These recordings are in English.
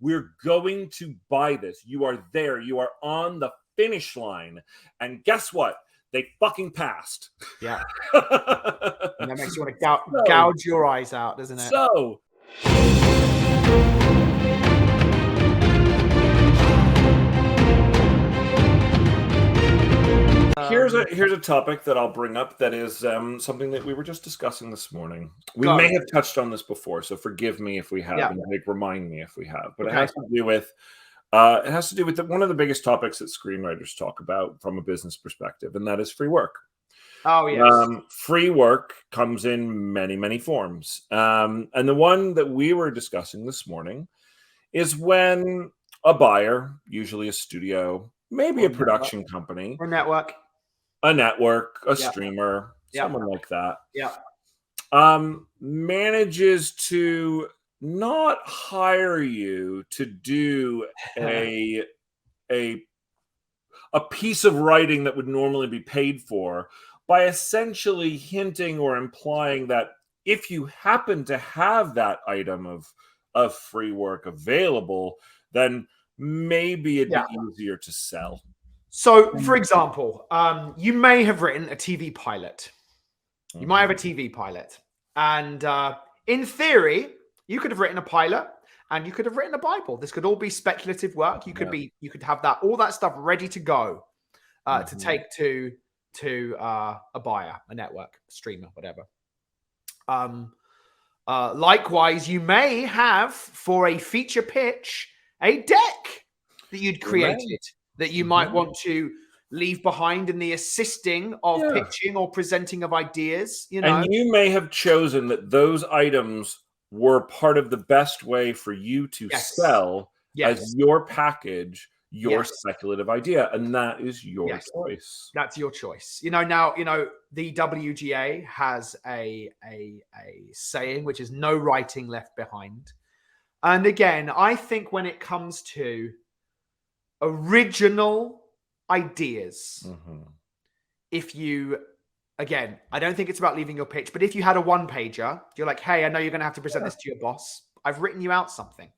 We're going to buy this. You are there. You are on the finish line. And guess what? They fucking passed. Yeah. And that makes you want to gouge your eyes out, doesn't it? So here's a topic that I'll bring up that is something that we were just discussing this morning. We may have touched on this before, so forgive me if we have, and remind me if we have. But it has to do with one of the biggest topics that screenwriters talk about from a business perspective, and that is free work. Oh, yes. Free work comes in many, many forms. And the one that we were discussing this morning is when a buyer, usually a studio, maybe a production company, or network, a streamer, someone like that, manages to not hire you to do a piece of writing that would normally be paid for, by essentially hinting or implying that if you happen to have that item of free work available, then maybe it'd be easier to sell. So, for example, you may have written a TV pilot. You might have a TV pilot. And in theory, you could have written a pilot and you could have written a Bible. This could all be speculative work. You could have all that stuff ready to go to take to a buyer, a network, a streamer, whatever. Likewise, you may have, for a feature pitch, a deck that you'd created that you might want to leave behind in the assisting of pitching or presenting of ideas. And you may have chosen that those items were part of the best way for you to sell as your package, your speculative idea, and that is your choice. That's your choice. Now, the WGA has a saying, which is no writing left behind. And again, I think when it comes to original ideas, I don't think it's about leaving your pitch, but if you had a one-pager, you're like, hey, I know you're going to have to present this to your boss. I've written you out something.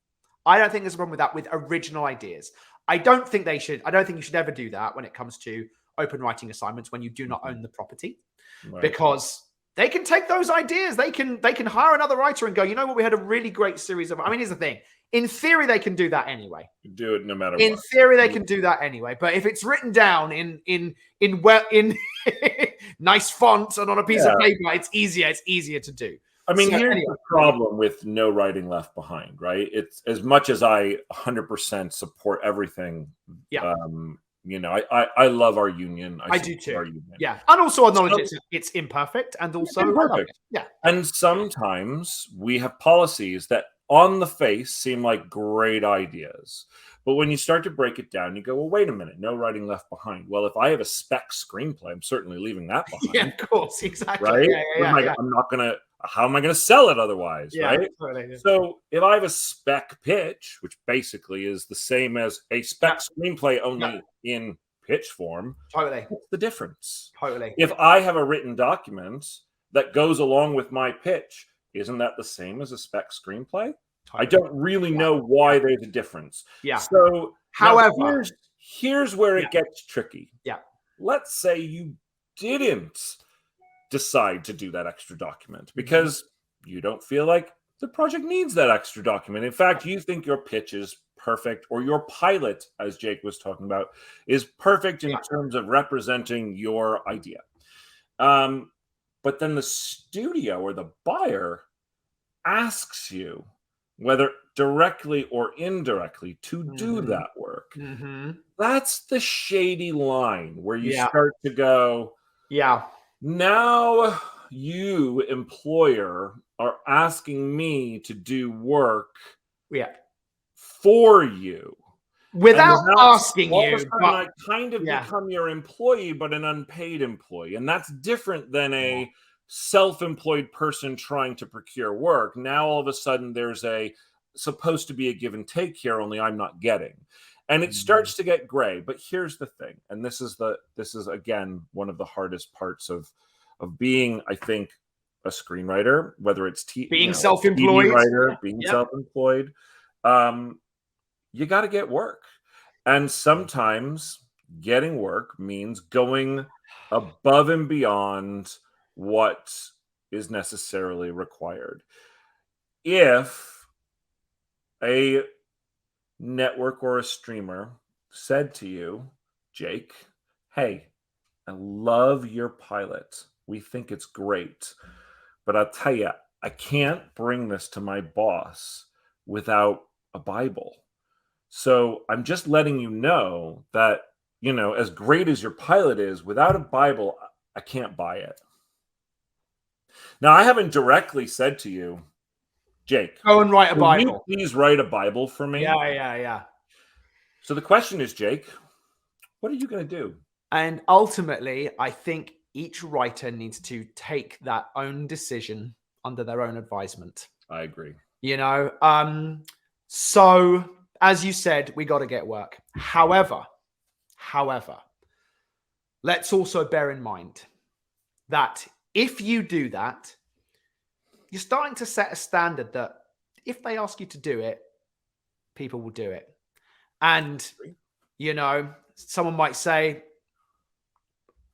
I don't think there's a problem with that, with original ideas. I don't think you should ever do that when it comes to open writing assignments when you do not own the property, because they can take those ideas. They can hire another writer and go, you know what? We had a really great series of. I mean, here's the thing. In theory, they can do that anyway. You do it no matter what. In theory, they can do that anyway. But if it's written down in nice font and on a piece of paper, it's easier to do. I mean, here's the problem with no writing left behind, right? It's as much as I 100% support everything. Yeah. I love our union. I do too. Our union. Yeah. And also acknowledge it's imperfect and also imperfect. Yeah. And sometimes we have policies that on the face seem like great ideas. But when you start to break it down, you go, well, wait a minute, no writing left behind. Well, if I have a spec screenplay, I'm certainly leaving that behind. Yeah, of course, exactly. Right? I'm not going to, how am I going to sell it otherwise, right? Totally. So if I have a spec pitch, which basically is the same as a spec screenplay only in pitch form, what's the difference? Totally. If I have a written document that goes along with my pitch, isn't that the same as a spec screenplay? I don't really know why there's a difference. Yeah. So, however, here's where it gets tricky. Yeah. Let's say you didn't decide to do that extra document because you don't feel like the project needs that extra document. In fact, you think your pitch is perfect, or your pilot, as Jake was talking about, is perfect in terms of representing your idea. But then the studio or the buyer asks you, whether directly or indirectly, to do that work. That's the shady line where you start to go, now you, employer, are asking me to do work for you. Without asking you. I kind of become your employee, but an unpaid employee. And that's different than a self-employed person trying to procure work. Now, all of a sudden, there's supposed to be a give and take here, only I'm not getting. And it starts to get gray. But here's the thing. And this is again, one of the hardest parts of being, I think, a screenwriter, whether it's being self-employed, TV writer, being self-employed. you got to get work. And sometimes getting work means going above and beyond what is necessarily required. If a network or a streamer said to you, Jake, hey, I love your pilot. We think it's great. But I'll tell you, I can't bring this to my boss without a Bible. So I'm just letting you know that, as great as your pilot is, without a Bible, I can't buy it. Now, I haven't directly said to you, Jake, go and write a will Bible. you please write a Bible for me? Yeah. So the question is, Jake, what are you going to do? And ultimately, I think each writer needs to take that own decision under their own advisement. I agree. So as you said, we got to get work. However, let's also bear in mind that if you do that, you're starting to set a standard that if they ask you to do it, people will do it. And, someone might say,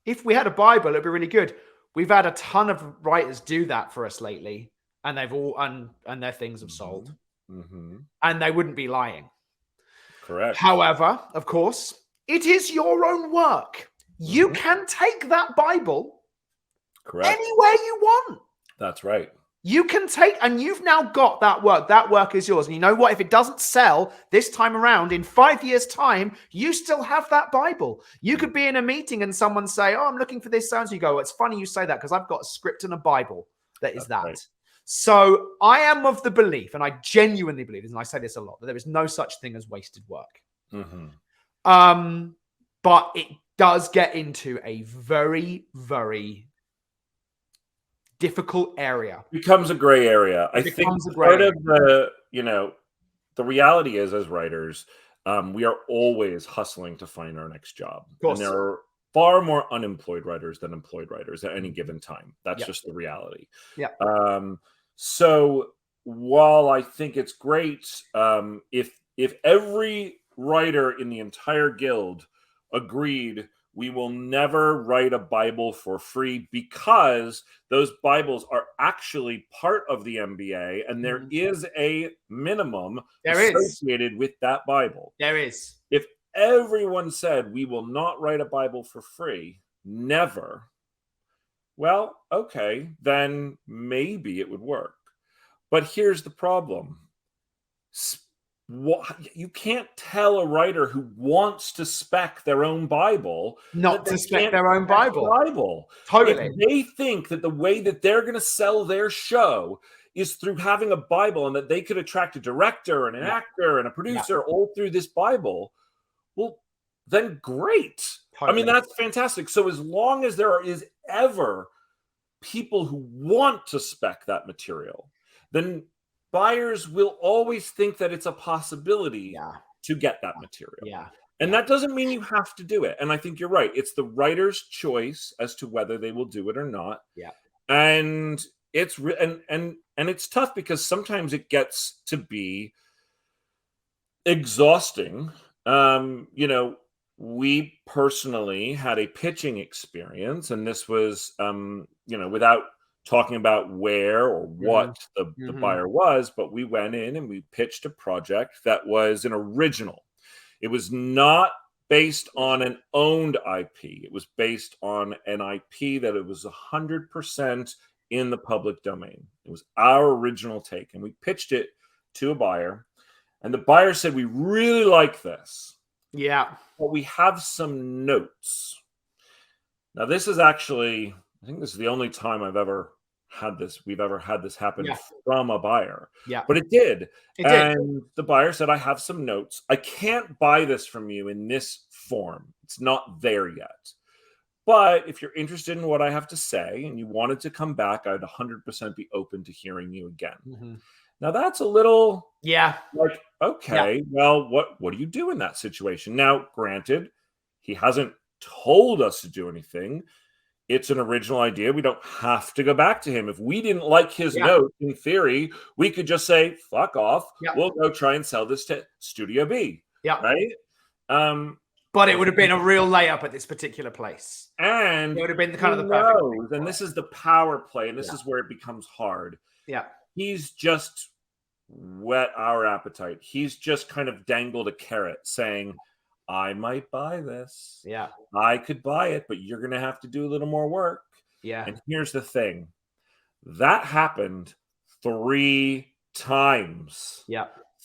if we had a Bible, it'd be really good. We've had a ton of writers do that for us lately, and they've all, and their things have sold. Mm-hmm. And they wouldn't be lying. Correct. However, of course, it is your own work. You can take that Bible anywhere you want. That's right. You can take, and you've now got that work. That work is yours. And you know what? If it doesn't sell this time around, in 5 years' time, you still have that Bible. You could be in a meeting and someone say, oh, I'm looking for this sound. So you go, well, it's funny you say that because I've got a script and a Bible that is that. Right. So I am of the belief, and I genuinely believe this, and I say this a lot, that there is no such thing as wasted work. But it does get into a very, very difficult area. Becomes a gray area. I think part of the, the reality is, as writers, we are always hustling to find our next job. And there are far more unemployed writers than employed writers at any given time. That's just the reality. Yeah. So while I think it's great, if every writer in the entire guild agreed we will never write a Bible for free because those Bibles are actually part of the MBA and there is a minimum associated with that Bible. There is. If everyone said we will not write a Bible for free, never, well, okay, then maybe it would work. But here's the problem. You can't tell a writer who wants to spec their own Bible not to spec their own Bible. Totally. If they think that the way that they're going to sell their show is through having a Bible and that they could attract a director and an actor and a producer all through this Bible, well, then great. Totally. I mean, that's fantastic. So as long as there is ever people who want to spec that material, then buyers will always think that it's a possibility to get that material. Yeah. And that doesn't mean you have to do it. And I think you're right. It's the writer's choice as to whether they will do it or not. Yeah. And it's and it's tough because sometimes it gets to be exhausting. We personally had a pitching experience, and this was without talking about where or what the buyer was, but we went in and we pitched a project that was an original. It was not based on an owned IP. It was based on an IP that it was 100% in the public domain. It was our original take, and we pitched it to a buyer, and the buyer said, we really like this. Yeah. But we have some notes. Now, this is actually, I think this is the only time we've ever had this happen from a buyer. Yeah. But it did. And the buyer said, I have some notes. I can't buy this from you in this form. It's not there yet. But if you're interested in what I have to say and you wanted to come back, I'd 100% be open to hearing you again. Now that's a little like, okay, well, what do you do in that situation? Now, granted, he hasn't told us to do anything. it's an original idea. We don't have to go back to him. If we didn't like his note, in theory, we could just say, fuck off. We'll go try and sell this to Studio B. Right? But it would have been a real layup at this particular place. And it would have been the kind of the perfect thing. And this is the power play, and this is where it becomes hard. He's just whet our appetite. He's just kind of dangled a carrot saying, I might buy this. I could buy it, but you're going to have to do a little more work. And here's the thing. That happened 3 times.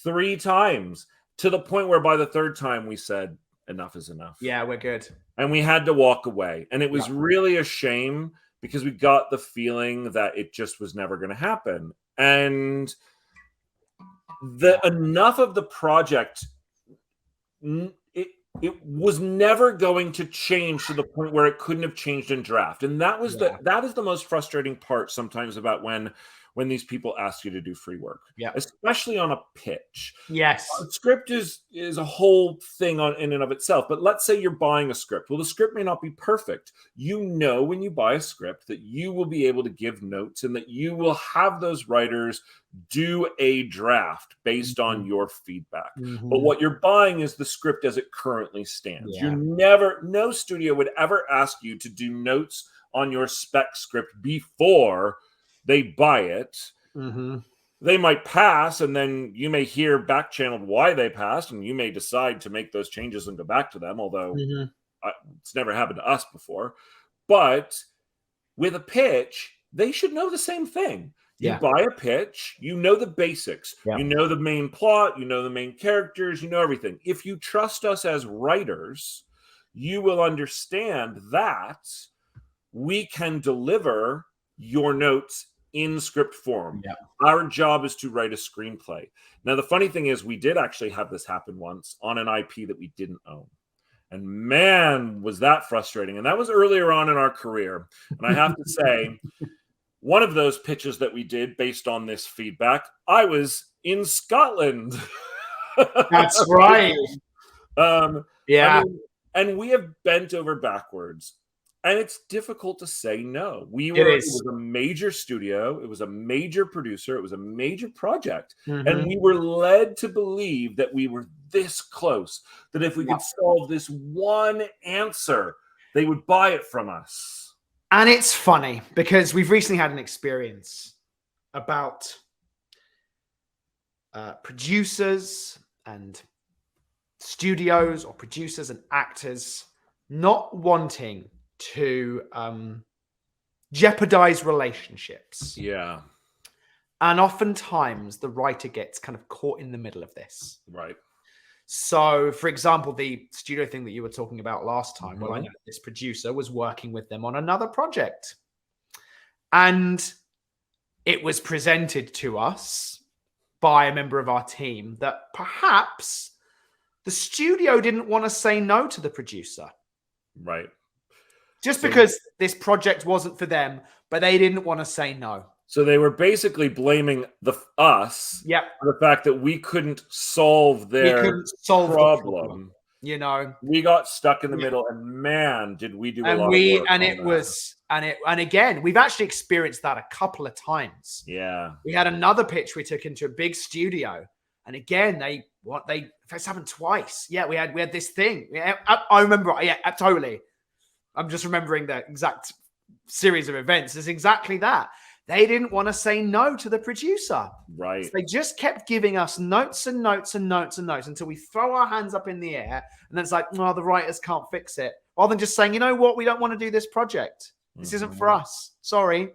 3 times, to the point where by the 3rd time we said, enough is enough. We're good. And we had to walk away. And it was really a shame, because we got the feeling that it just was never going to happen. And enough of the project, it was never going to change to the point where it couldn't have changed in draft. And that was that is the most frustrating part sometimes about when these people ask you to do free work, especially on a pitch. A script is a whole thing in and of itself. But let's say you're buying a script. Well, the script may not be perfect. You know, when you buy a script, that you will be able to give notes, and that you will have those writers do a draft based on your feedback. But what you're buying is the script as it currently stands. No studio would ever ask you to do notes on your spec script before they buy it. They might pass, and then you may hear back channeled why they passed, and you may decide to make those changes and go back to them, although it's never happened to us before. But with a pitch, they should know the same thing. You buy a pitch, you know the basics. You know the main plot, you know the main characters, you know everything. If you trust us as writers, you will understand that we can deliver your notes in script form. Our job is to write a screenplay. Now, the funny thing is, we did actually have this happen once on an IP that we didn't own. And man, was that frustrating. And that was earlier on in our career. And I have to say, one of those pitches that we did based on this feedback, I was in Scotland. That's right. And we have bent over backwards. And it's difficult to say no. It was a major studio. It was a major producer. It was a major project. And we were led to believe that we were this close, that if we could solve this one answer, they would buy it from us. And it's funny, because we've recently had an experience about producers and studios, or producers and actors, not wanting to jeopardize relationships. And oftentimes the writer gets kind of caught in the middle of this. So, for example, the studio thing that you were talking about last time, well, I know this producer was working with them on another project. And it was presented to us by a member of our team that perhaps the studio didn't want to say no to the producer. Just because this project wasn't for them, but they didn't want to say no. So they were basically blaming us for the fact that we couldn't solve their problem. You know, we got stuck in the middle, and man, did we do a lot of work. And again, we've actually experienced that a couple of times. We had another pitch we took into a big studio, and again, it's happened twice. We had this thing. I remember. Totally. I'm just remembering the exact series of events. It's exactly that. They didn't want to say no to the producer. So they just kept giving us notes and notes and notes and notes until we throw our hands up in the air. And then it's like, well, the writers can't fix it. Rather than just saying, you know what? We don't want to do this project. This isn't for us. Sorry.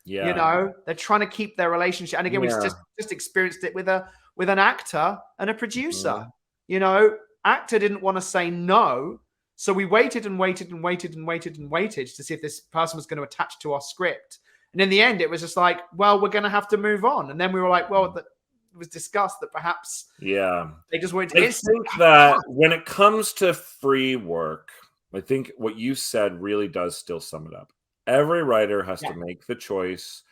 You know, they're trying to keep their relationship. And again, we just experienced it with an actor and a producer. You know, actor didn't want to say no. So we waited and waited and waited and waited and waited to see if this person was going to attach to our script. And in the end, it was just like, well, we're going to have to move on. And then we were like, well, it was discussed that perhaps they just weren't. I think that when it comes to free work, I think what you said really does still sum it up. Every writer has to make the choice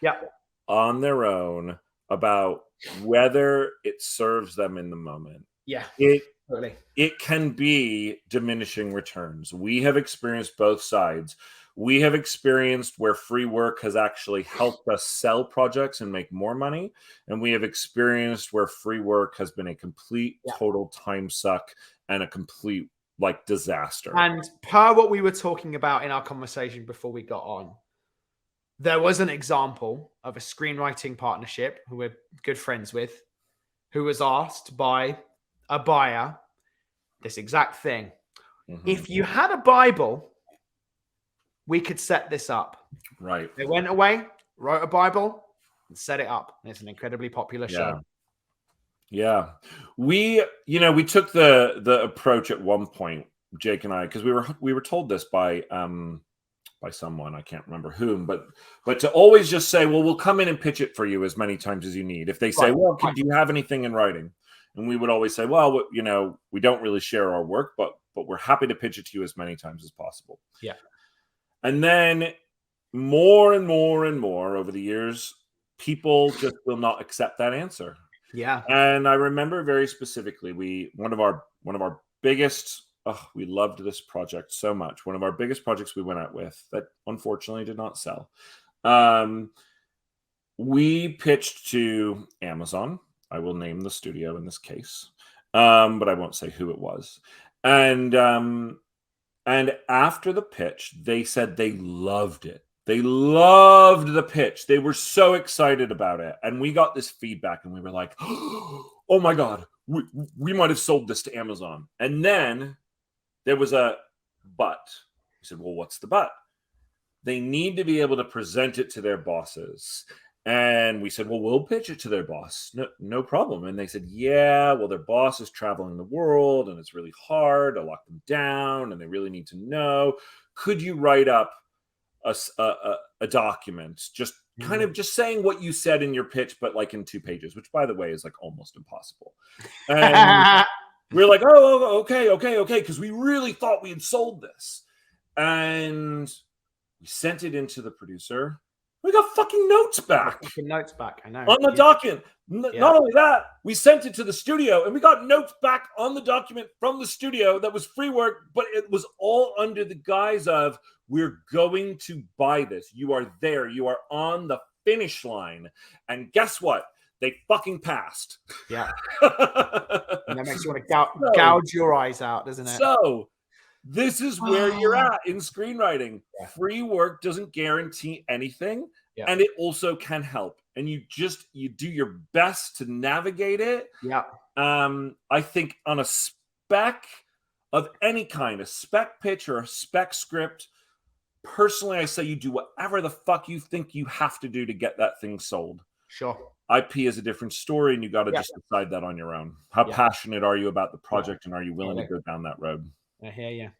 on their own about whether it serves them in the moment. It can be diminishing returns. We have experienced both sides. We have experienced where free work has actually helped us sell projects and make more money. And we have experienced where free work has been a complete, total time suck and a complete like disaster. And per what we were talking about in our conversation before we got on, there was an example of a screenwriting partnership who we're good friends with, who was asked by a buyer this exact thing. If you had a Bible, we could set this up. Right. They went away, wrote a Bible, and set it up. And it's an incredibly popular show. Yeah. We took the approach at one point, Jake and I, because we were told this by someone, I can't remember whom, but to always just say, well, we'll come in and pitch it for you as many times as you need. If they say, well, do you have anything in writing? And we would always say, well, we don't really share our work, but we're happy to pitch it to you as many times as possible. Yeah. And then more and more and more over the years, people just will not accept that answer. Yeah. And I remember very specifically, one of our biggest, we loved this project so much. One of our biggest projects we went out with that unfortunately did not sell. We pitched to Amazon. I will name the studio in this case, but I won't say who it was. And after the pitch, they said they loved it. They loved the pitch. They were so excited about it. And we got this feedback and we were like, oh my God, we might have sold this to Amazon. And then there was a but. We said, well, what's the but? They need to be able to present it to their bosses. And we said, well, we'll pitch it to their boss. No problem. And they said, yeah, well, their boss is traveling the world and it's really hard to lock them down and they really need to know. Could you write up a document, just kind of just saying what you said in your pitch, but like in 2 pages, which by the way is like almost impossible. And we're like, oh, okay. Because we really thought we had sold this. And we sent it into the producer. We got fucking notes back. I know. On the document. Not only that, we sent it to the studio and we got notes back on the document from the studio that was free work, but it was all under the guise of, we're going to buy this. You are there. You are on the finish line. And guess what? They fucking passed. Yeah. And that makes you want to gouge your eyes out, doesn't it? So this is where you're at in screenwriting. Yeah. Free work doesn't guarantee anything. Yeah. And it also can help. And you do your best to navigate it. Yeah. I think on a spec of any kind, a spec pitch or a spec script, personally, I say you do whatever the fuck you think you have to do to get that thing sold. Sure. IP is a different story, and you got to just decide that on your own. How passionate are you about the project, and are you willing to go down that road? I hear you.